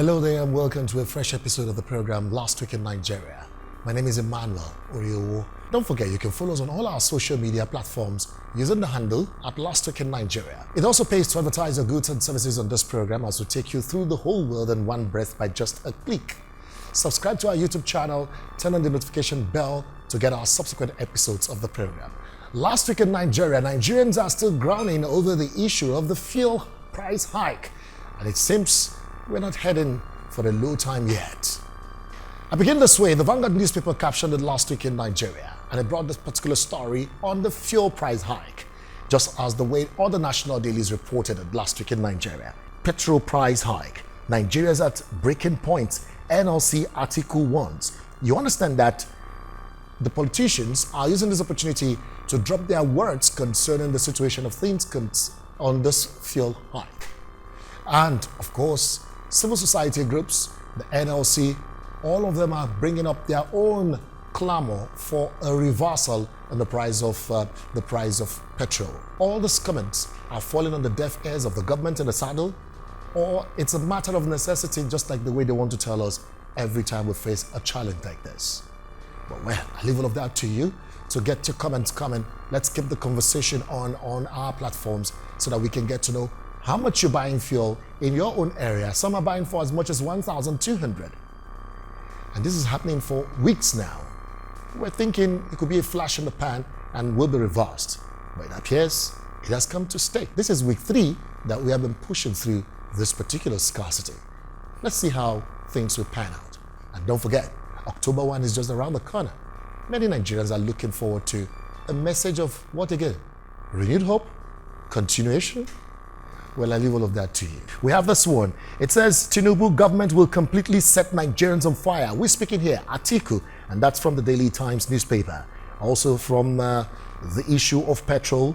Hello there and welcome to a fresh episode of the program Last Week in Nigeria. My name is Emmanuel Oriowo. Don't forget you can follow us on all our social media platforms using the handle at Last Week in Nigeria. It also pays to advertise your goods and services on this program as we take you through the whole world in one breath by just a click. Subscribe to our YouTube channel, turn on the notification bell to get our subsequent episodes of the program. Last Week in Nigeria, Nigerians are still groaning over the issue of the fuel price hike, and it seems we're not heading for a low time yet. I begin this way. The Vanguard newspaper captioned it Last Week in Nigeria, and it brought this particular story on the fuel price hike, just as the way other national dailies reported it Last Week in Nigeria. Petrol price hike. Nigeria's at breaking point. NLC Atiku warns. You understand that the politicians are using this opportunity to drop their words concerning the situation of things on this fuel hike. And of course, civil society groups, the NLC, all of them are bringing up their own clamor for a reversal in the price of petrol. All these comments are falling on the deaf ears of the government in the saddle, or it's a matter of necessity, just like the way they want to tell us every time we face a challenge like this. But well, I leave all of that to you. So get your comments coming. Let's keep the conversation on our platforms so that we can get to know how much you're buying fuel in your own area. Some are buying for as much as 1,200. And this is happening for weeks now. We're thinking it could be a flash in the pan and will be reversed. But it appears it has come to stay. This is week 3 that we have been pushing through this particular scarcity. Let's see how things will pan out. And don't forget, October 1 is just around the corner. Many Nigerians are looking forward to a message of what again? Renewed hope? Continuation? Well, I leave all of that to you. We have this one. It says, Tinubu government will completely set Nigerians on fire. We're speaking here, Atiku, and that's from the Daily Times newspaper. Also from the issue of petrol,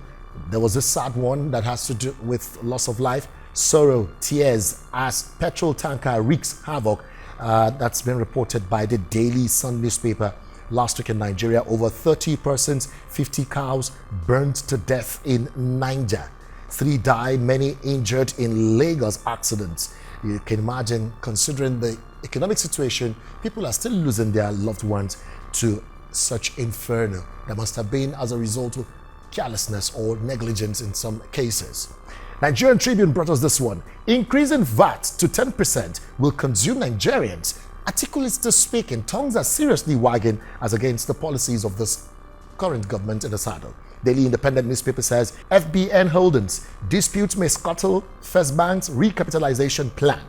there was a sad one that has to do with loss of life. Sorrow, tears as petrol tanker wreaks havoc. That's been reported by the Daily Sun newspaper. Last week in Nigeria, over 30 persons, 50 cows burned to death in Niger. 3 died, many injured in Lagos accidents. You can imagine, considering the economic situation, people are still losing their loved ones to such inferno that must have been as a result of carelessness or negligence in some cases. Nigerian Tribune brought us this one. Increasing VAT to 10% will consume Nigerians. Atiku is still speaking. Tongues are seriously wagging as against the policies of this current government in the saddle. Daily Independent newspaper says FBN Holdings disputes may scuttle First Bank's recapitalization plan.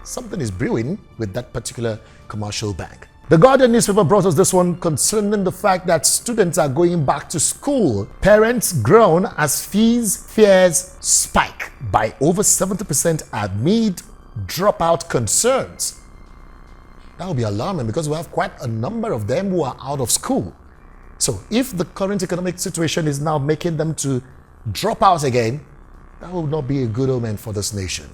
Something is brewing with that particular commercial bank. The Guardian newspaper brought us this one concerning the fact that students are going back to school. Parents groan as fears spike by over 70% amid dropout concerns. That will be alarming because we have quite a number of them who are out of school. So if the current economic situation is now making them to drop out again, that will not be a good omen for this nation.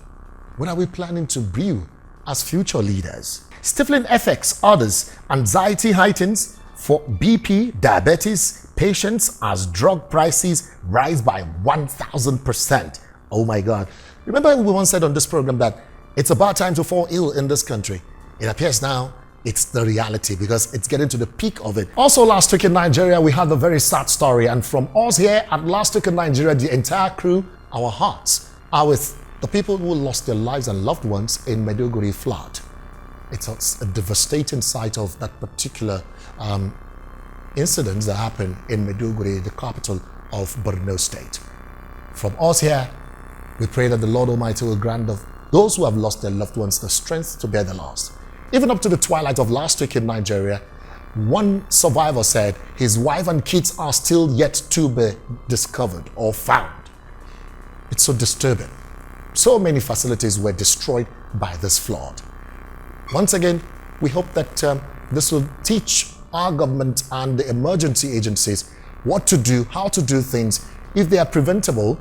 What are we planning to brew as future leaders? Stifling effects, others, anxiety heightens for BP, diabetes patients as drug prices rise by 1,000%. Oh my God. Remember we once said on this program that it's about time to fall ill in this country. It appears now it's the reality because it's getting to the peak of it. Also last week in Nigeria, we had a very sad story, and from us here at Last Week in Nigeria, the entire crew, our hearts are with the people who lost their lives and loved ones in Maiduguri flood. It's a devastating sight of that particular incident that happened in Maiduguri, the capital of Borno State. From us here, we pray that the Lord Almighty will grant those who have lost their loved ones the strength to bear the loss. Even up to the twilight of last week in Nigeria, one survivor said his wife and kids are still yet to be discovered or found. It's so disturbing. So many facilities were destroyed by this flood. Once again, we hope that this will teach our government and the emergency agencies what to do, how to do things. If they are preventable,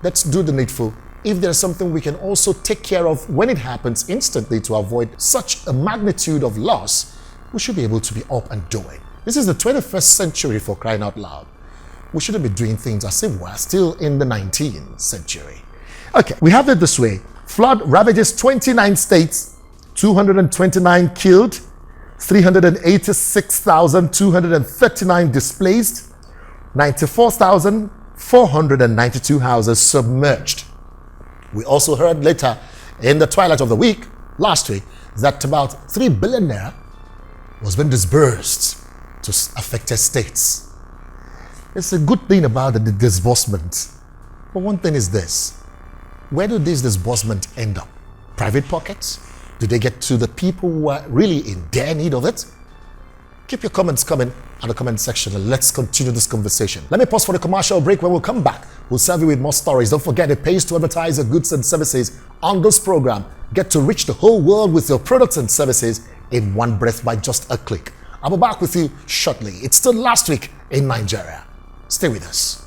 let's do the needful. If there's something we can also take care of when it happens instantly to avoid such a magnitude of loss, we should be able to be up and doing. This is the 21st century, for crying out loud. We shouldn't be doing things as if we're still in the 19th century. Okay, we have it this way. Flood ravages 29 states, 229 killed, 386,239 displaced, 94,492 houses submerged. We also heard later in the twilight of the week, last week, that about 3 billion naira was being disbursed to affected states. It's a good thing about the disbursement. But one thing is this: where do these disbursements end up? Private pockets? Do they get to the people who are really in dire need of it? Keep your comments coming in the comment section and let's continue this conversation. Let me pause for the commercial break. When we'll come back, we'll serve you with more stories. Don't forget, it pays to advertise your goods and services on this program. Get to reach the whole world with your products and services in one breath by just a click. I'll be back with you shortly. It's still Last Week in Nigeria. Stay with us.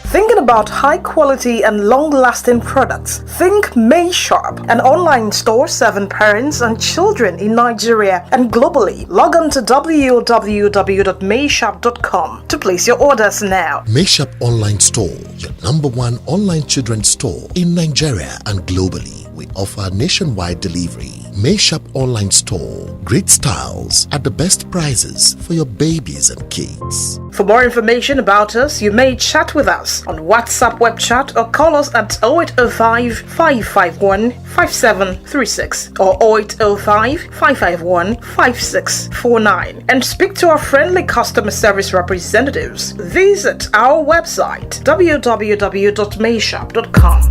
Thinking about high quality and long-lasting products? Think May Shop, an online store serving parents and children in Nigeria and globally. Log on to www.mayshop.com to place your orders now. May Shop Online Store, your #1 online children's store in Nigeria and globally. We offer nationwide delivery. May Shop Online Store, great styles at the best prices for your babies and kids. For more information about us, you may chat with us on WhatsApp web chat or call us at 0805 551 5736 or 0805 551 5649 and speak to our friendly customer service representatives. Visit our website www.mayshop.com.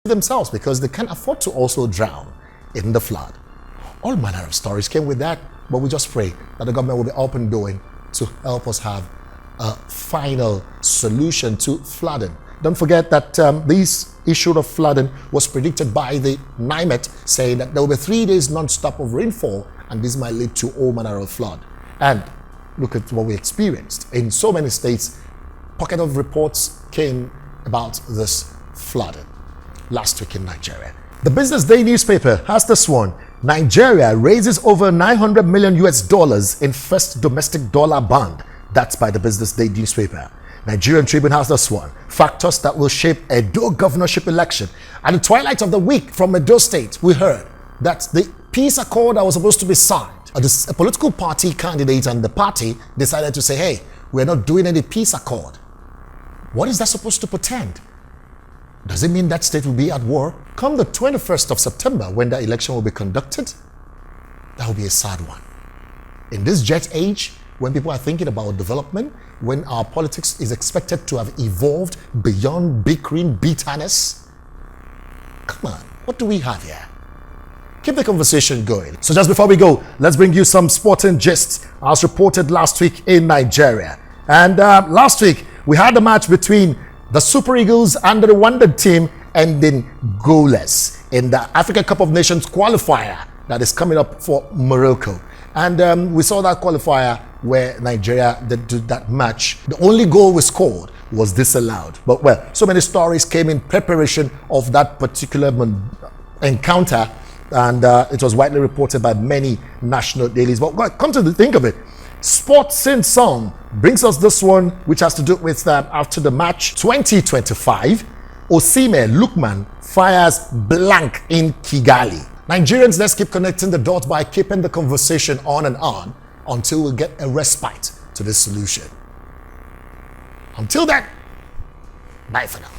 Themselves because they can't afford to also drown in the flood. All manner of stories came with that, but we just pray that the government will be open doing to help us have a final solution to flooding. Don't forget that this issue of flooding was predicted by the NIMET, saying that there will be 3 days non-stop of rainfall and this might lead to all manner of flood. And look at what we experienced in so many states. Pocket of reports came about this flooding. Last week in Nigeria. The Business Day newspaper has this one: Nigeria raises over $900 million in first domestic dollar bond. That's by the Business Day newspaper. Nigerian Tribune has this one: factors that will shape Edo governorship election. At the twilight of the week from Edo State, we heard that the peace accord that was supposed to be signed, a political party candidate and the party decided to say, hey, we're not doing any peace accord. What is that supposed to portend? Does it mean that state will be at war come the 21st of September when the election will be conducted? That will be a sad one. In this jet age, when people are thinking about development, when our politics is expected to have evolved beyond bickering, bitterness, come on, what do we have here? Keep the conversation going. So just before we go, let's bring you some sporting gists as reported last week in Nigeria. And last week, we had a match between the Super Eagles and the Rwandan team ending goalless in the Africa Cup of Nations qualifier that is coming up for Morocco. And we saw that qualifier where Nigeria did that match. The only goal we scored was disallowed. But well, so many stories came in preparation of that particular encounter, and it was widely reported by many national dailies. But come to think of it, Sports in Song brings us this one, which has to do with after the match 2025, OSIMHEN Lookman fires blank in Kigali. Nigerians, let's keep connecting the dots by keeping the conversation on and on until we get a respite to this solution. Until then, bye for now.